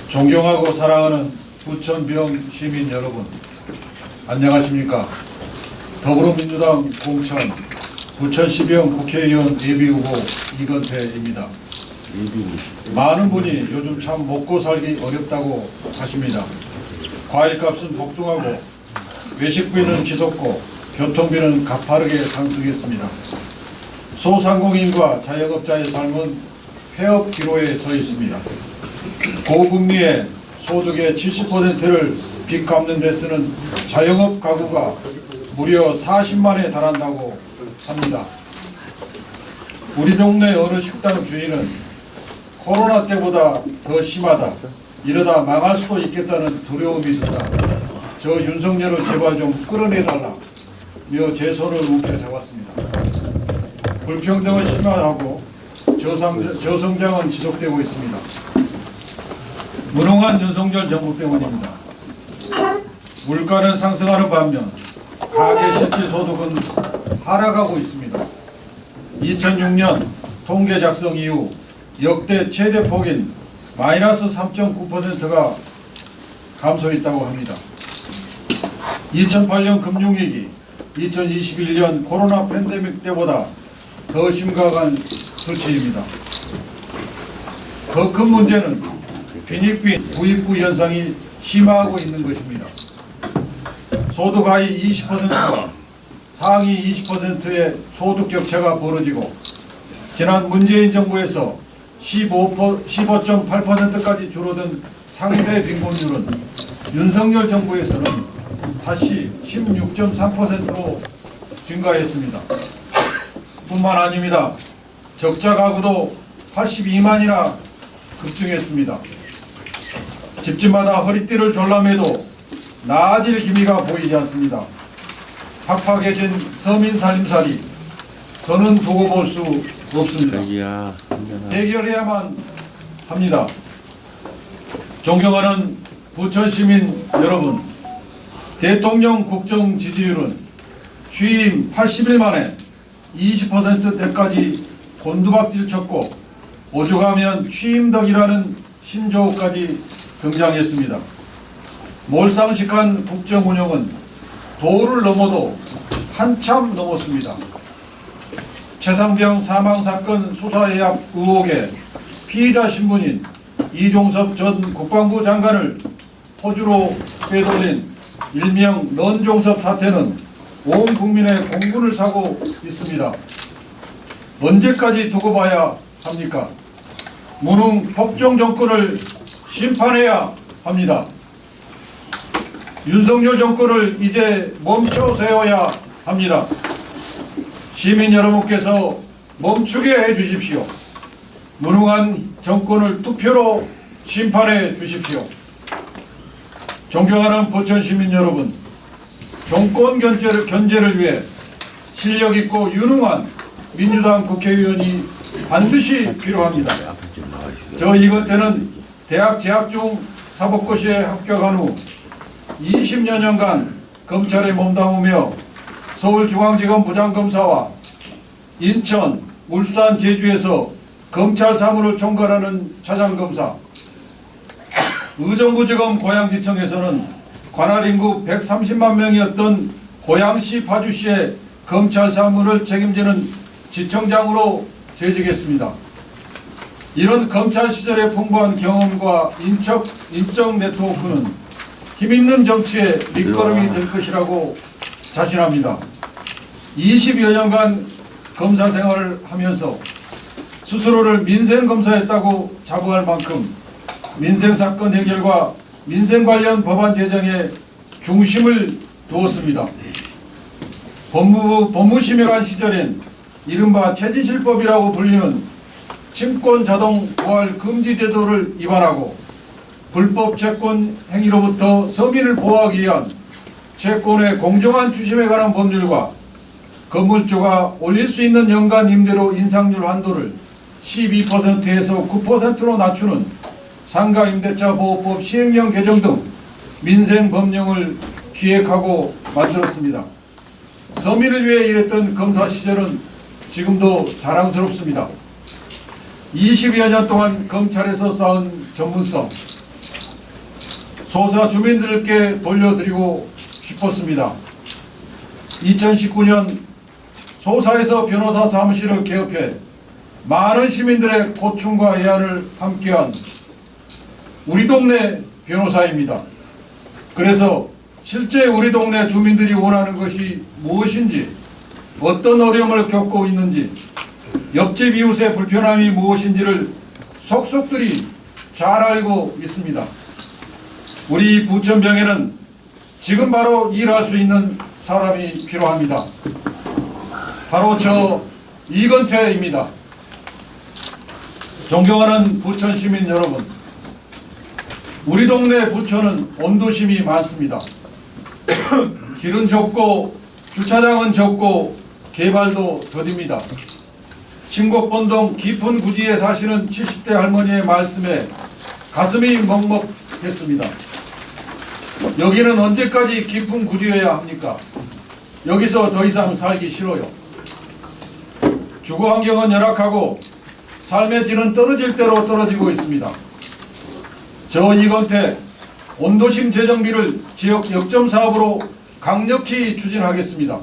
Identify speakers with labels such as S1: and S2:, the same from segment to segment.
S1: 존경하고 사랑하는 부천병 시민 여러분, 안녕하십니까. 더불어민주당 공천 부천시병 국회의원 예비후보 이건태입니다. 많은 분이 요즘 참 먹고 살기 어렵다고 하십니다. 과일값은 폭등하고 외식비는 치솟고 교통비는 가파르게 상승했습니다. 소상공인과 자영업자의 삶은 폐업 기로에 서 있습니다. 고금리에 소득의 70%를 빚 갚는 데 쓰는 자영업 가구가 무려 40만에 달한다고 합니다. 우리 동네 어느 식당 주인은 코로나 때보다 더 심하다, 이러다 망할 수도 있겠다는 두려움이 든다, 저 윤석열을 제발 좀 끌어내달라 며 제 손을 움켜잡았습니다. 불평등은 심화하고 저성장은 지속되고 있습니다. 무능한 윤석열 정부 때문입니다. 물가는 상승하는 반면 가계 실질 소득은 하락하고 있습니다. 2006년 통계 작성 이후 역대 최대 폭인 마이너스 3.9%가 감소했다고 합니다. 2008년 금융위기, 2021년 코로나 팬데믹 때보다 더 심각한 수치입니다. 더 큰 문제는 빈익빈 부익부 현상이 심화하고 있는 것입니다. 소득 하위 20%와 상위 20%의 소득 격차가 벌어지고, 지난 문재인 정부에서 15.8%까지 줄어든 상대 빈곤율은 윤석열 정부에서는 다시 16.3%로 증가했습니다. 뿐만 아닙니다. 적자 가구도 82만이나 급증했습니다. 집집마다 허리띠를 졸라매도 나아질 기미가 보이지 않습니다. 팍팍해진 서민 살림살이 더는 두고 볼 수 없습니다. 해결해야만 합니다. 존경하는 부천시민 여러분, 대통령 국정 지지율은 취임 80일 만에 20%대까지 곤두박질 쳤고, 오죽하면 취임덕이라는 신조어까지 등장했습니다. 몰상식한 국정 운영은 도를 넘어도 한참 넘었습니다. 최상병 사망사건 수사예약 의혹의 피의자 신분인 이종섭 전 국방부 장관을 호주로 빼돌린 일명 런종섭 사태는 온 국민의 공분을 사고 있습니다. 언제까지 두고 봐야 합니까? 무능 폭정 정권을 심판해야 합니다. 윤석열 정권을 이제 멈춰 세워야 합니다. 시민 여러분께서 멈추게 해주십시오. 무능한 정권을 투표로 심판해 주십시오. 존경하는 부천 시민 여러분, 정권 견제를 위해 실력 있고 유능한 민주당 국회의원이 반드시 필요합니다. 저 이건태는 대학 재학 중 사법고시에 합격한 후 20여 년간 검찰에 몸담으며 서울중앙지검 부장검사와 인천, 울산, 제주에서 검찰 사무를 총괄하는 차장검사, 의정부지검 고양지청에서는 관할 인구 130만 명이었던 고양시 파주시의 검찰 사무를 책임지는 지청장으로 재직했습니다. 이런 검찰 시절의 풍부한 경험과 인적 네트워크는 힘있는 정치의 밑거름이 될 것이라고 자신합니다. 20여 년간 검사 생활을 하면서 스스로를 민생검사였다고 자부할 만큼 민생사건 해결과 민생 관련 법안 제정에 중심을 두었습니다. 법무부 법무심의관 시절엔 이른바 최진실법이라고 불리는 친권 자동 부활 금지 제도를 위반하고 불법 채권 행위로부터 서민을 보호하기 위한 채권의 공정한 추심에 관한 법률과 건물주가 올릴 수 있는 연간 임대료 인상률 한도를 12%에서 9%로 낮추는 상가임대차 보호법 시행령 개정 등 민생법령을 기획하고 만들었습니다. 서민을 위해 일했던 검사 시절은 지금도 자랑스럽습니다. 20여 년 동안 검찰에서 쌓은 전문성, 소사 주민들께 돌려드리고 싶었습니다. 2019년 소사에서 변호사 사무실을 개업해 많은 시민들의 고충과 애환을 함께한 우리 동네 변호사입니다. 그래서 실제 우리 동네 주민들이 원하는 것이 무엇인지, 어떤 어려움을 겪고 있는지, 옆집 이웃의 불편함이 무엇인지를 속속들이 잘 알고 있습니다. 우리 부천병에는 지금 바로 일할 수 있는 사람이 필요합니다. 바로 저 이건태입니다. 존경하는 부천 시민 여러분, 우리 동네 부천은 온도심이 많습니다. 길은 좁고 주차장은 적고 개발도 더딥니다. 신곡본동 깊은 구지에 사시는 70대 할머니의 말씀에 가슴이 먹먹했습니다. 여기는 언제까지 깊은 구지여야 합니까? 여기서 더 이상 살기 싫어요. 주거 환경은 열악하고 삶의 질은 떨어질 대로 떨어지고 있습니다. 저 이건태 온도심 재정비를 지역 역점 사업으로 강력히 추진하겠습니다.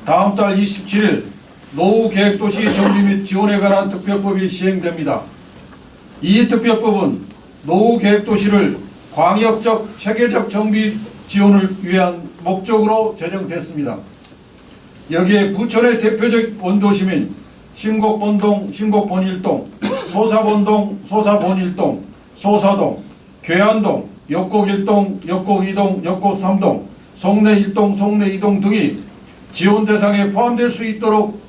S1: 다음 달 27일 노후 계획도시 정비 및 지원에 관한 특별법이 시행됩니다. 이 특별법은 노후 계획도시를 광역적, 체계적 정비 지원을 위한 목적으로 제정됐습니다. 여기에 부천의 대표적 원도시민 신곡본동, 신곡본일동, 소사본동, 소사본일동, 소사동, 괴안동, 역곡일동, 역곡이동, 역곡3동, 송내1동, 송내2동 등이 지원 대상에 포함될 수 있도록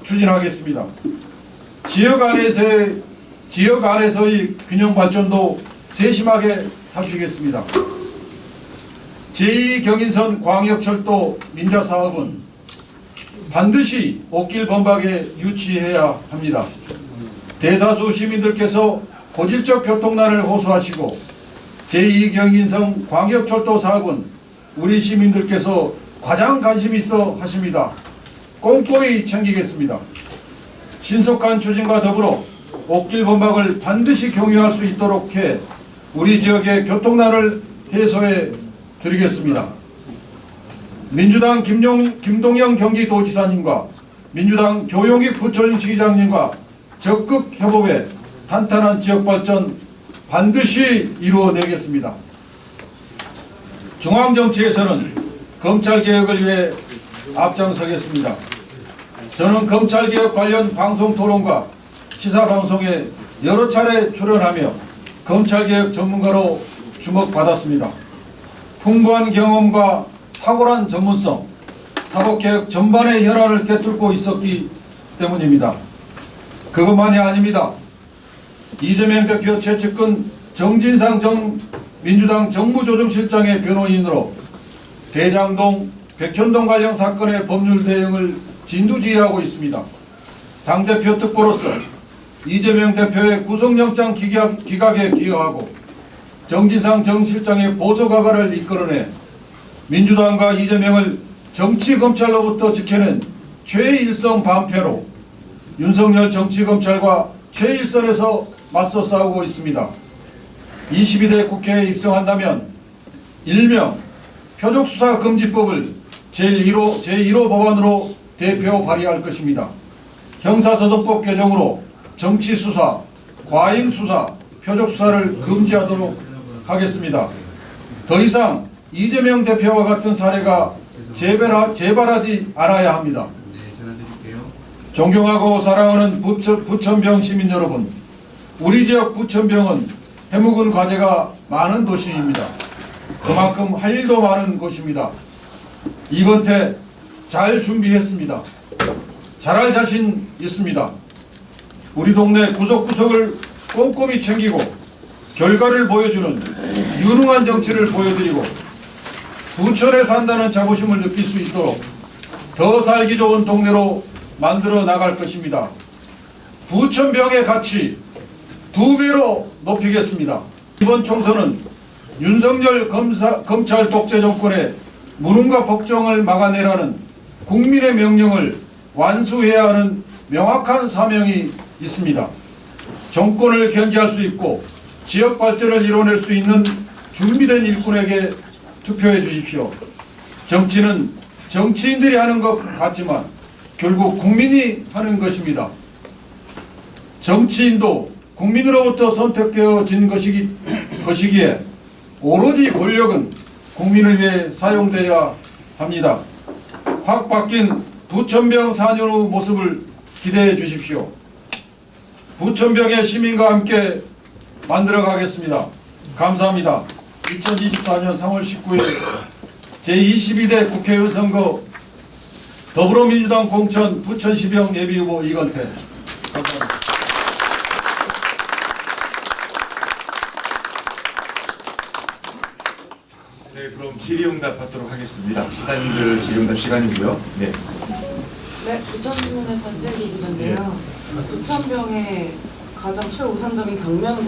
S1: 추진하겠습니다. 지역 안에서의 균형 발전도 세심하게 살피겠습니다. 제2경인선 광역철도 민자 사업은 반드시 옥길 범박에 유치해야 합니다. 대다수 시민들께서 고질적 교통난을 호소하시고 제2경인선 광역철도 사업은 우리 시민들께서 가장 관심 있어 하십니다. 꼼꼼히 챙기겠습니다. 신속한 추진과 더불어 옥길 범박을 반드시 경유할 수 있도록 해 우리 지역의 교통난을 해소해 드리겠습니다. 민주당 김동영 경기도지사님과 민주당 조용익 부천시장님과 적극 협업해 탄탄한 지역발전 반드시 이루어내겠습니다. 중앙정치에서는 검찰개혁을 위해 앞장서겠습니다. 저는 검찰개혁 관련 방송토론과 시사방송에 여러 차례 출연하며 검찰개혁 전문가로 주목받았습니다. 풍부한 경험과 탁월한 전문성, 사법개혁 전반의 혈안을 꿰뚫고 있었기 때문입니다. 그것만이 아닙니다. 이재명 대표 최측근 정진상 전 민주당 정무조정실장의 변호인으로 대장동, 백현동 관련 사건의 법률 대응을 진두지휘하고 있습니다. 당대표 특보로서 이재명 대표의 구속영장 기각에 기여하고 정진상 정 실장의 보석화가를 이끌어내 민주당과 이재명을 정치검찰로부터 지켜낸 최일선 반패로 윤석열 정치검찰과 최일선에서 맞서 싸우고 있습니다. 22대 국회에 입성한다면 일명 표적수사금지법을 제1호 법안으로 대표 발의할 것입니다. 형사소송법 개정으로 정치수사, 과잉수사, 표적수사를 금지하도록 하겠습니다. 더 이상 이재명 대표와 같은 사례가 재발하지 않아야 합니다. 존경하고 사랑하는 부천병 시민 여러분, 우리 지역 부천병은 해묵은 과제가 많은 도시입니다. 그만큼 할 일도 많은 곳입니다. 이건태 잘 준비했습니다. 잘할 자신 있습니다. 우리 동네 구석구석을 꼼꼼히 챙기고 결과를 보여주는 유능한 정치를 보여드리고 부천에 산다는 자부심을 느낄 수 있도록 더 살기 좋은 동네로 만들어 나갈 것입니다. 부천병의 가치 2배로 높이겠습니다. 이번 총선은 윤석열 검찰 독재 정권의 무능과 폭정을 막아내라는 국민의 명령을 완수해야 하는 명확한 사명이 있습니다. 정권을 견제할 수 있고 지역 발전을 이뤄낼 수 있는 준비된 일꾼에게 투표해 주십시오. 정치는 정치인들이 하는 것 같지만 결국 국민이 하는 것입니다. 정치인도 국민으로부터 선택되어진 것이기에 오로지 권력은 국민을 위해 사용되어야 합니다. 확 바뀐 부천병 4년 후 모습을 기대해 주십시오. 부천병의 시민과 함께 만들어 가겠습니다. 감사합니다. 2024년 3월 19일 제22대 국회의원 선거 더불어민주당 공천 부천시병 예비후보 이건태. 감사합니다.
S2: 네, 그럼 질의응답 받도록 하겠습니다. 기자님들 질의응답 시간이고요. 네.
S3: 네, 부천신문의 권슬기 기자인데요. 부천병의 가장 최우선적인 당면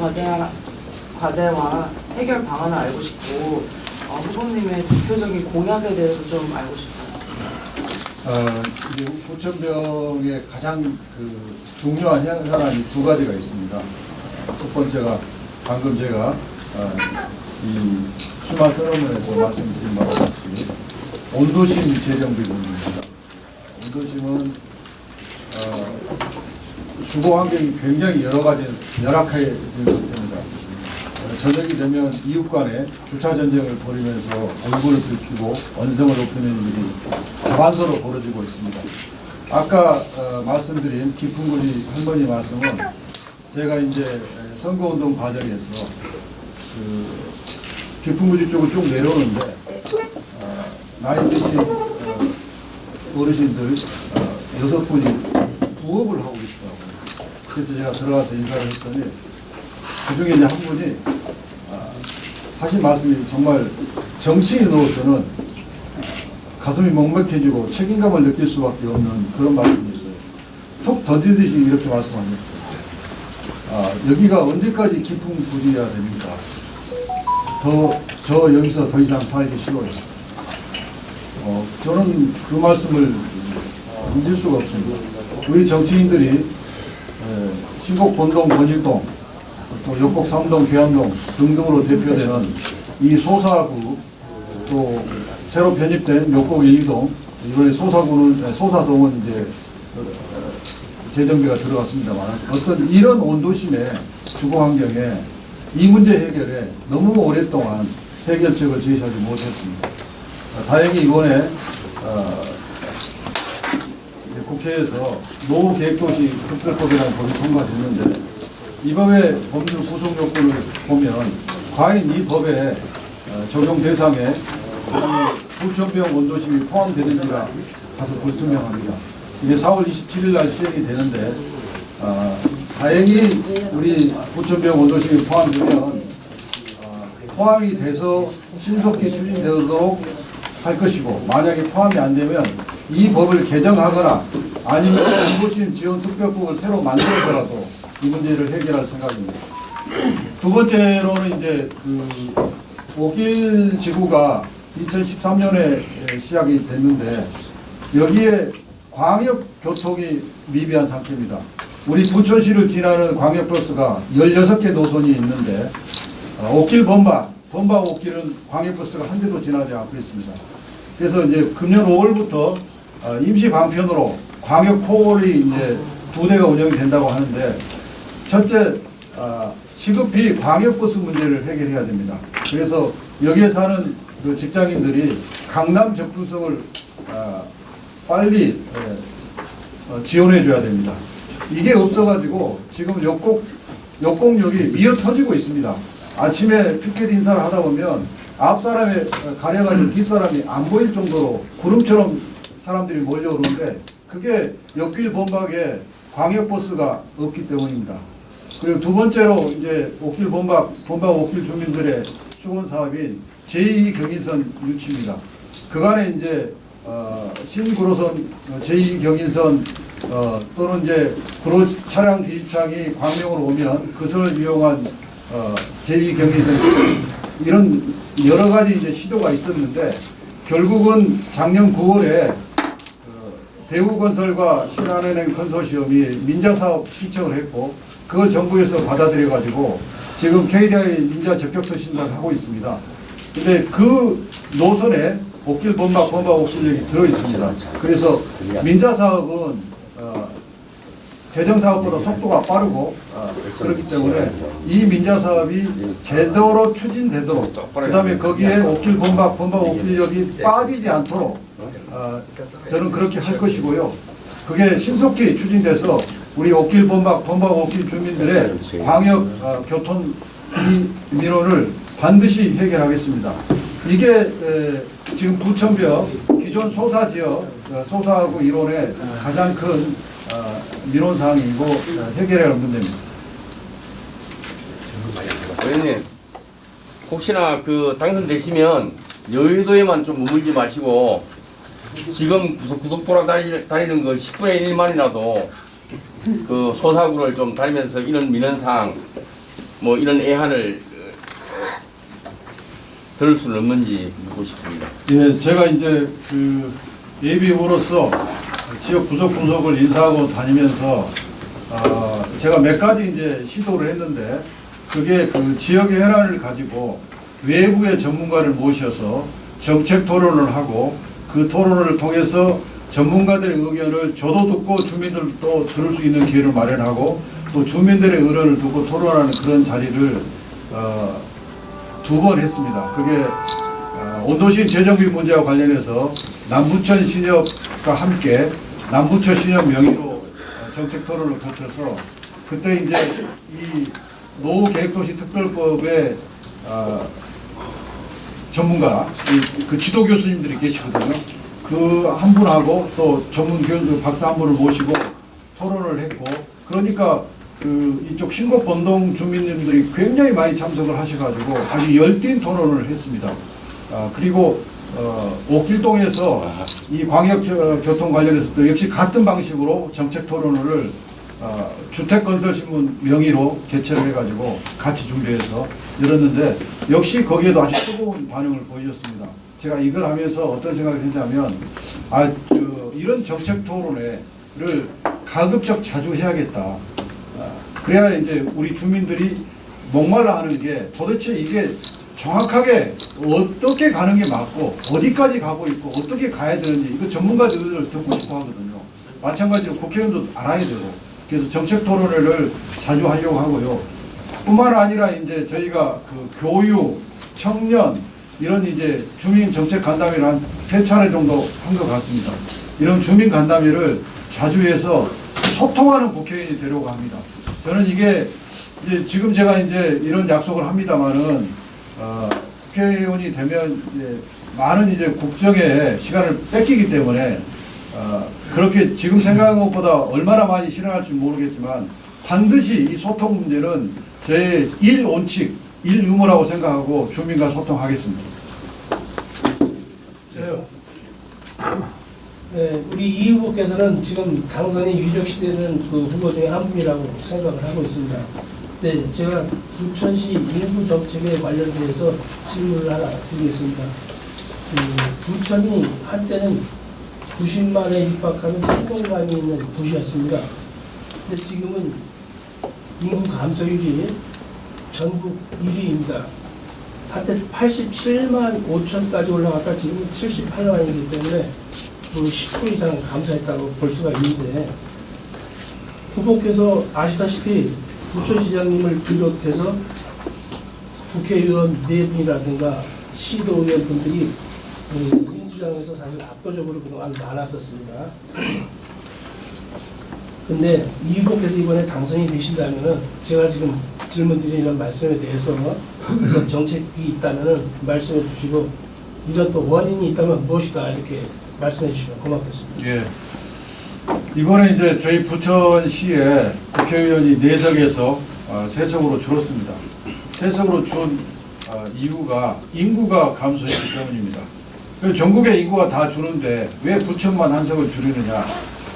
S3: 과제와 해결 방안을 알고 싶고 후보님의 대표적인 공약에 대해서 좀 알고 싶어요.
S1: 이제 부천병의 가장 중요한 현안이 두 가지가 있습니다. 첫 번째가 방금 제가 이 수마 서러문에서 말씀드린 바와 같이 온도심 재정비 부분입니다. 온도심은 주거 환경이 굉장히 여러 가지 열악해진 상태입니다. 저녁이 되면 이웃 간에 주차 전쟁을 벌이면서 얼굴을 붉히고 언성을 높이는 일이 다반사로 벌어지고 있습니다. 아까 말씀드린 깊은구리 할머니 말씀은 제가 이제 선거운동 과정에서 깊은구리 쪽을 쭉 내려오는데 나이 드신 어르신들 6분이 부업을 하고 계시더라고요. 그래서 제가 들어가서 인사를 했더니 그중에 이제 한 분이 하신 말씀이 정말 정치인으로서는 가슴이 먹먹해지고 책임감을 느낄 수밖에 없는 그런 말씀이 있어요. 톡 더디듯이 이렇게 말씀하셨어요. 여기가 언제까지 깊은 구리야 됩니까? 저 여기서 더 이상 살기 싫어요. 저는 그 말씀을 잊을 수가 없습니다. 우리 정치인들이 신곡, 본동, 권일동, 또 역곡, 삼동, 괴안동 등등으로 대표되는 이 소사구, 또 새로 편입된 역곡 1동, 이번에 소사동은 이제 재정비가 들어갔습니다만 어떤 이런 온도심의 주거 환경에 이 문제 해결에 너무 오랫동안 해결책을 제시하지 못했습니다. 다행히 이번에 국회에서 노후계획도시 특별법이라는 법이 통과됐는데 이 법의 법률 구성 요건을 보면 과연 이 법의 적용 대상에 부천병 온도심이 포함되는지가 다소 불투명합니다. 이게 4월 27일 날 시행이 되는데 다행히 우리 부천병 온도심이 포함되면 포함이 돼서 신속히 추진되도록 할 것이고, 만약에 포함이 안 되면 이 법을 개정하거나 아니면 온도심 지원 특별법을 새로 만들어서라도 이 문제를 해결할 생각입니다. 두 번째로는 이제 오길 지구가 2013년에 시작이 됐는데 여기에 광역 교통이 미비한 상태입니다. 우리 부천시를 지나는 광역버스가 16개 노선이 있는데 오길 범박 오길은 광역버스가 한 대도 지나지 않고 있습니다. 그래서 이제 금년 5월부터 임시 방편으로 광역포홀이 이제 2대가 운영이 된다고 하는데 첫째, 시급히 광역버스 문제를 해결해야 됩니다. 그래서 여기에 사는 그 직장인들이 강남 접근성을 빨리 지원해 줘야 됩니다. 이게 없어가지고 지금 역곡역이 미어 터지고 있습니다. 아침에 피켓 인사를 하다 보면 앞 사람에 가려가지고 뒷 사람이 안 보일 정도로 구름처럼 사람들이 몰려오는데 그게 역길 범박에 광역버스가 없기 때문입니다. 그리고 두 번째로 이제 오길 범박 오길 주민들의 수건 사업인 제2경인선 유치입니다. 그간에 이제 신구로선 제2경인선 또는 이제 구로 차량 뒤창이 광명으로 오면 그선을 이용한 제2경인선 이런 여러 가지 이제 시도가 있었는데 결국은 작년 9월에 대우건설과 신한은행 컨소시엄이 민자사업 신청을 했고 그걸 정부에서 받아들여가지고 지금 KDI 민자 적격서 신청을 하고 있습니다. 근데 그 노선에 옥길 범박 옥길역이 들어있습니다. 그래서 민자사업은 재정사업보다 속도가 빠르고 그렇기 때문에 이 민자사업이 제대로 추진되도록 그 다음에 거기에 옥길 범박 옥길역이 빠지지 않도록 저는 그렇게 할 것이고요. 그게 신속히 추진돼서 우리 옥길 범박 옥길 주민들의 광역 교통 이 민원을 반드시 해결하겠습니다. 이게 지금 부천벽 기존 소사지역 소사하고 이론의 가장 큰 민원사항이고 해결해야 할 문제입니다.
S4: 의원님, 혹시나 그 당선되시면 여의도에만 좀 머물지 마시고 지금 고속도로 다니는 그 10분의 1만이라도 그 소사구를 좀 다니면서 이런 민원사항 뭐 이런 애한을 들을 수는 없는지 묻고 싶습니다.
S1: 예, 제가 이제 그 예비후보로서 지역 구석구석을 인사하고 다니면서 제가 몇 가지 이제 시도를 했는데 그게 그 지역의 현안을 가지고 외부의 전문가를 모셔서 정책 토론을 하고 그 토론을 통해서 전문가들의 의견을 저도 듣고 주민들도 들을 수 있는 기회를 마련하고 또 주민들의 의견을 듣고 토론하는 그런 자리를 2번 했습니다. 그게 온도시 재정비 문제와 관련해서 남부천 신협과 함께 남부천 신협 명의로 정책 토론을 거쳐서 그때 이제 이 노후계획도시 특별법의 전문가 그 지도 교수님들이 계시거든요. 그 한 분하고 또 전문 교수 박사 한 분을 모시고 토론을 했고 그러니까 그 이쪽 신곡본동 주민님들이 굉장히 많이 참석을 하셔가지고 아주 열띤 토론을 했습니다. 그리고 옥길동에서 이 광역교통 관련해서도 역시 같은 방식으로 정책 토론을 주택건설신문 명의로 개최를 해가지고 같이 준비해서 열었는데 역시 거기에도 아주 뜨거운 반응을 보여줬습니다. 제가 이걸 하면서 어떤 생각을 했냐면 이런 정책 토론회를 가급적 자주 해야겠다. 그래야 이제 우리 주민들이 목말라 하는 게 도대체 이게 정확하게 어떻게 가는 게 맞고 어디까지 가고 있고 어떻게 가야 되는지 이거 전문가들 의견을 듣고 싶어 하거든요. 마찬가지로 국회의원도 알아야 되고 그래서 정책 토론회를 자주 하려고 하고요. 뿐만 아니라 이제 저희가 그 교육, 청년 이런 이제 주민 정책 간담회를 한 3차례 정도 한 것 같습니다. 이런 주민 간담회를 자주 해서 소통하는 국회의원이 되려고 합니다. 저는 이게 이제 지금 제가 이제 이런 약속을 합니다만은 국회의원이 되면 이제 많은 이제 국정에 시간을 뺏기기 때문에 그렇게 지금 생각한 것보다 얼마나 많이 실행할지 모르겠지만 반드시 이 소통 문제는 제 일 원칙, 일 의무라고 생각하고 주민과 소통하겠습니다.
S5: 네, 우리 이 후보께서는 지금 당선이 유력시되는 그 후보 중에 한 분이라고 생각을 하고 있습니다. 네, 제가 부천시 인구 정책에 관련돼서 질문을 하나 드리겠습니다. 부천이 한때는 90만에 육박하는 생동감이 있는 도시였습니다. 근데 지금은 인구 감소율이 전국 1위입니다. 한때 87만 5천까지 올라갔다 지금 78만이기 때문에 10% 이상 감소했다고 볼 수가 있는데 후보께서 아시다시피 부천시장님을 비롯해서 국회의원 4분이라든가 시도의원 분들이 민주당에서 사실 압도적으로 그동안 많았었습니다. 근데 이 후보께서 이번에 당선이 되신다면은 제가 지금 질문드리는 말씀에 대해서 정책이 있다면은 말씀해 주시고 이런 또 원인이 있다면 무엇이다 이렇게 말씀해 주시면 고맙겠습니다.
S1: 예. 이번에 이제 저희 부천시에 국회의원이 4석에서 3석으로 줄었습니다. 3석으로 준 이유가 인구가 감소했기 때문입니다. 전국의 인구가 다 주는데 왜 부천만 1석을 줄이느냐.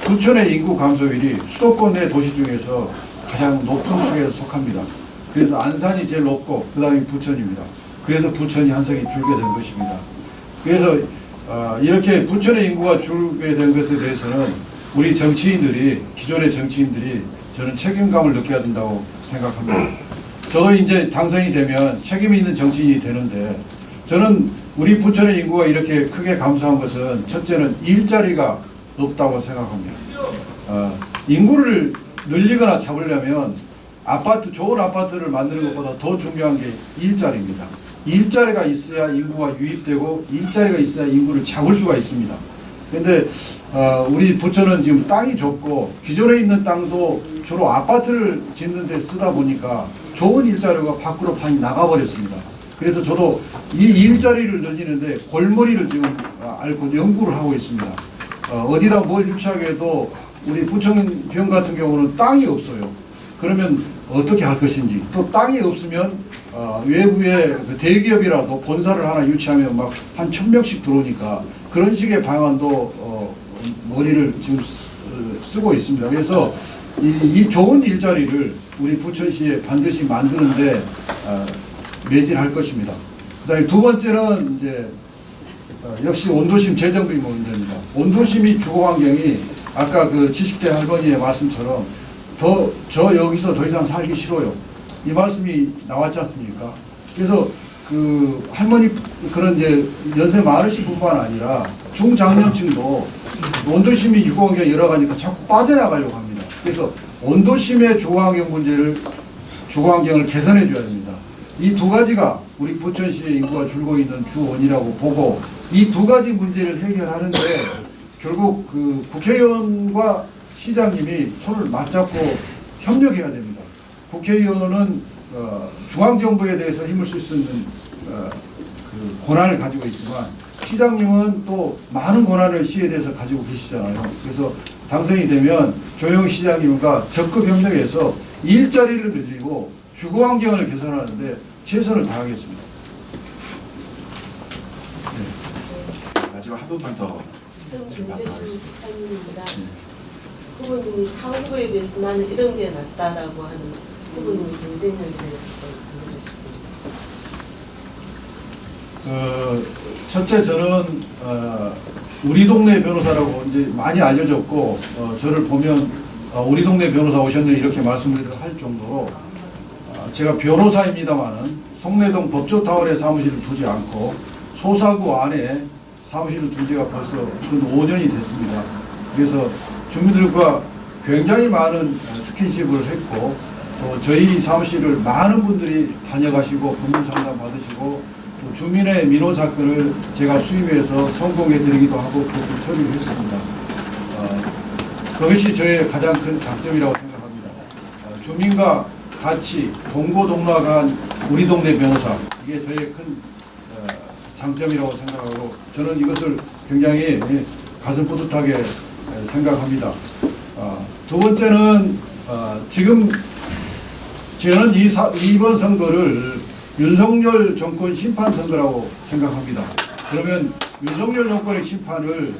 S1: 부천의 인구 감소율이 수도권 내 도시 중에서 가장 높은 축에 속합니다. 그래서 안산이 제일 높고 그 다음에 부천입니다. 그래서 부천이 1석이 줄게 된 것입니다. 그래서 이렇게 부천의 인구가 줄게 된 것에 대해서는 우리 정치인들이, 기존의 정치인들이 저는 책임감을 느껴야 된다고 생각합니다. 저도 이제 당선이 되면 책임 있는 정치인이 되는데, 저는 우리 부천의 인구가 이렇게 크게 감소한 것은 첫째는 일자리가 없다고 생각합니다. 인구를 늘리거나 잡으려면 좋은 아파트를 만드는 것보다 더 중요한 게 일자리입니다. 일자리가 있어야 인구가 유입되고 일자리가 있어야 인구를 잡을 수가 있습니다. 그런데 우리 부천은 지금 땅이 좁고 기존에 있는 땅도 주로 아파트를 짓는 데 쓰다 보니까 좋은 일자리가 밖으로 많이 나가버렸습니다. 그래서 저도 이 일자리를 늘리는데 골머리를 지금 앓고 연구를 하고 있습니다. 어디다 뭘 유치하게 해도 우리 부천병 같은 경우는 땅이 없어요. 그러면 어떻게 할 것인지, 또 땅이 없으면 외부의 그 대기업이라도 본사를 하나 유치하면 막 한 1000명씩 들어오니까 그런 식의 방안도 머리를 지금 쓰고 있습니다. 그래서 이 좋은 일자리를 우리 부천시에 반드시 만드는데 매진할 것입니다. 그다음에 두 번째는 이제 역시 온도심 재정비 문제입니다. 온도심이 주거 환경이 아까 그 70대 할머니의 말씀처럼 저 여기서 더 이상 살기 싫어요. 이 말씀이 나왔지 않습니까? 그래서 그 할머니 그런 이제 연세 많으신 뿐만 아니라 중장년층도 온도심이 주거 환경이 여러 가지니까 자꾸 빠져나가려고 합니다. 그래서 온도심의 주거 환경 문제를 주거 환경을 개선해 줘야 됩니다. 이 두 가지가 우리 부천시의 인구가 줄고 있는 주 원인이라고 보고, 이 두 가지 문제를 해결하는데 결국 그 국회의원과 시장님이 손을 맞잡고 협력해야 됩니다. 국회의원은 중앙정부에 대해서 힘을 쓸 수 있는 그 권한을 가지고 있지만, 시장님은 또 많은 권한을 시에 대해서 가지고 계시잖아요. 그래서 당선이 되면 조영 시장님과 적극 협력해서 일자리를 늘리고 주거 환경을 개선하는데 최선을 다하겠습니다.
S2: 네. 마지막 한 분만 더.
S6: 저는 김대중 지사님입니다. 후보님이 타 후보에 비해서 나는 이런 게 낫다라고 하는 후보님의 경쟁력에 대해서 좀 알려주셨습니다.
S1: 첫째, 저는 우리 동네 변호사라고 이제 많이 알려졌고, 저를 보면 우리 동네 변호사 오셨네 이렇게 말씀을 할 정도로 제가 변호사입니다만은 송내동 법조타월에 사무실을 두지 않고 소사구 안에 사무실을 둔 지가 벌써 근 5년이 됐습니다. 그래서 주민들과 굉장히 많은 스킨십을 했고, 또 저희 사무실을 많은 분들이 다녀가시고 법률 상담 받으시고, 또 주민의 민원 사건을 제가 수임해서 성공해 드리기도 하고 그렇게 처리를 했습니다. 그것이 저의 가장 큰 장점이라고 생각합니다. 주민과 같이 동고동락한 우리 동네 변호사, 이게 저의 큰 장점이라고 생각하고, 저는 이것을 굉장히 가슴 뿌듯하게 생각합니다. 두 번째는 지금 저는 이번 선거를 윤석열 정권 심판 선거라고 생각합니다. 그러면 윤석열 정권의 심판을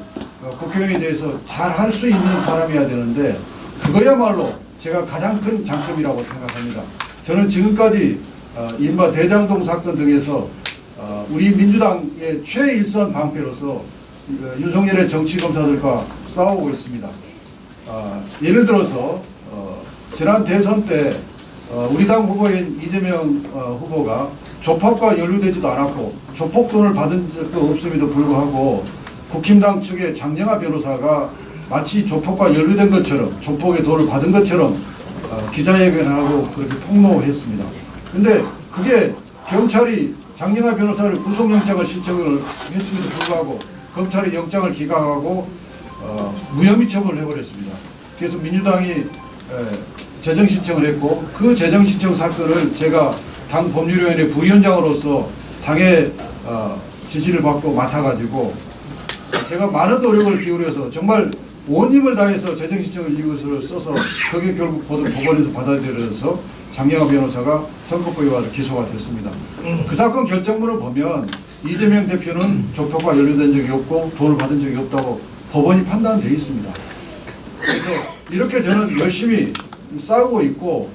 S1: 국회의원에 대해서 잘 할 수 있는 사람이어야 되는데, 그거야말로 제가 가장 큰 장점이라고 생각합니다. 저는 지금까지 이른바 대장동 사건 등에서 우리 민주당의 최일선 방패로서 윤석열의 정치검사들과 싸우고 있습니다. 예를 들어서 지난 대선 때 우리 당 후보인 이재명 후보가 조폭과 연루되지도 않았고 조폭돈을 받은 적도 없음에도 불구하고 국힘당 측의 장영하 변호사가 마치 조폭과 연루된 것처럼, 조폭의 돈을 받은 것처럼 기자회견하고 그렇게 폭로했습니다. 근데 그게 경찰이 장영하 변호사를 구속영장을 신청을 했음에도 불구하고 검찰이 영장을 기각하고 무혐의 처분을 해버렸습니다. 그래서 민주당이 재정신청을 했고, 그 재정신청 사건을 제가 당 법률위원회 부위원장으로서 당의 지시를 받고 맡아가지고 제가 많은 노력을 기울여서 정말 온 힘을 다해서 재정신청을 이것을 써서 그게 결국 법원에서 받아들여서 장영하 변호사가 선거법에 와서 기소가 됐습니다. 그 사건 결정문을 보면 이재명 대표는 조폭과 연루된 적이 없고 돈을 받은 적이 없다고 법원이 판단되어 있습니다. 그래서 이렇게 저는 열심히 싸우고 있고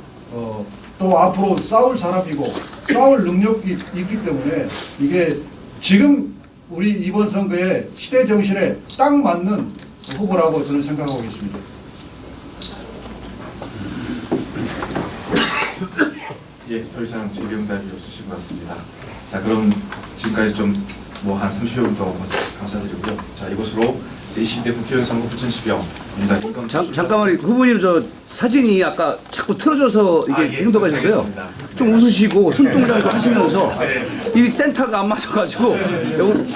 S1: 또 앞으로 싸울 사람이고 싸울 능력이 있기 때문에 이게 지금 우리 이번 선거에 시대 정신에 딱 맞는 후보라고 저는 생각하고 있습니다.
S2: 예, 더 이상 질의응답이 없으신 것 같습니다. 자, 그럼 지금까지 좀 뭐 한 30여 분 동안 감사드리고요. 자, 이것으로 제22대 국회의원 선거 부천시병 민주당 인권
S7: 잠깐만요. 후보님 저 사진이 아까 자꾸 틀어져서 이게
S2: 아, 예,
S7: 행동하셨어요.
S2: 알겠습니다.
S7: 좀 웃으시고 손동작도 하시면서
S2: 네.
S7: 이 센터가 안 맞아가지고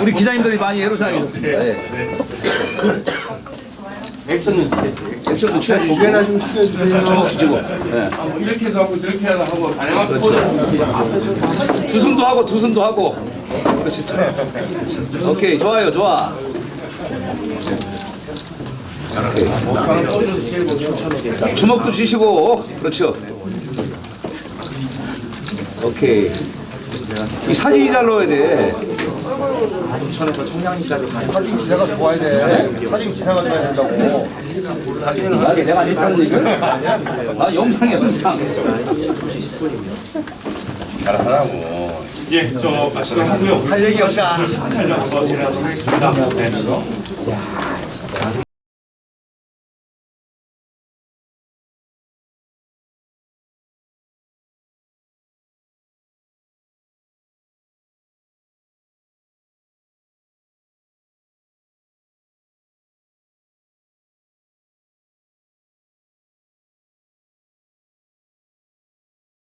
S7: 우리 기자님들이 많이 애로사항이셨습니다. 예.
S4: 액션은
S7: 액션도 취하지. 고개나 좀 숙여주세요. 주먹 뒤집어. 예.
S4: 뭐 이렇게도 하고 저렇게 하고 다양한 포즈.
S7: 두 손도 하고. 그렇지. 오케이, 좋아요, 좋아. 오케이. 주먹도 쥐시고, 그렇죠. 오케이. 이 사진이 잘 넣어야 돼.
S8: 기사가 좋아야 돼. 사진 기사가 좋아야 된다고.
S7: 아니, 내가 안 했다는 얘기야? 아, 영상이야, 영상.
S4: 잘하라고.
S2: 예, 저 마치도록 하고요.
S8: 할 얘기 없다.
S2: 촬영 한번 진행하겠습니다. 네.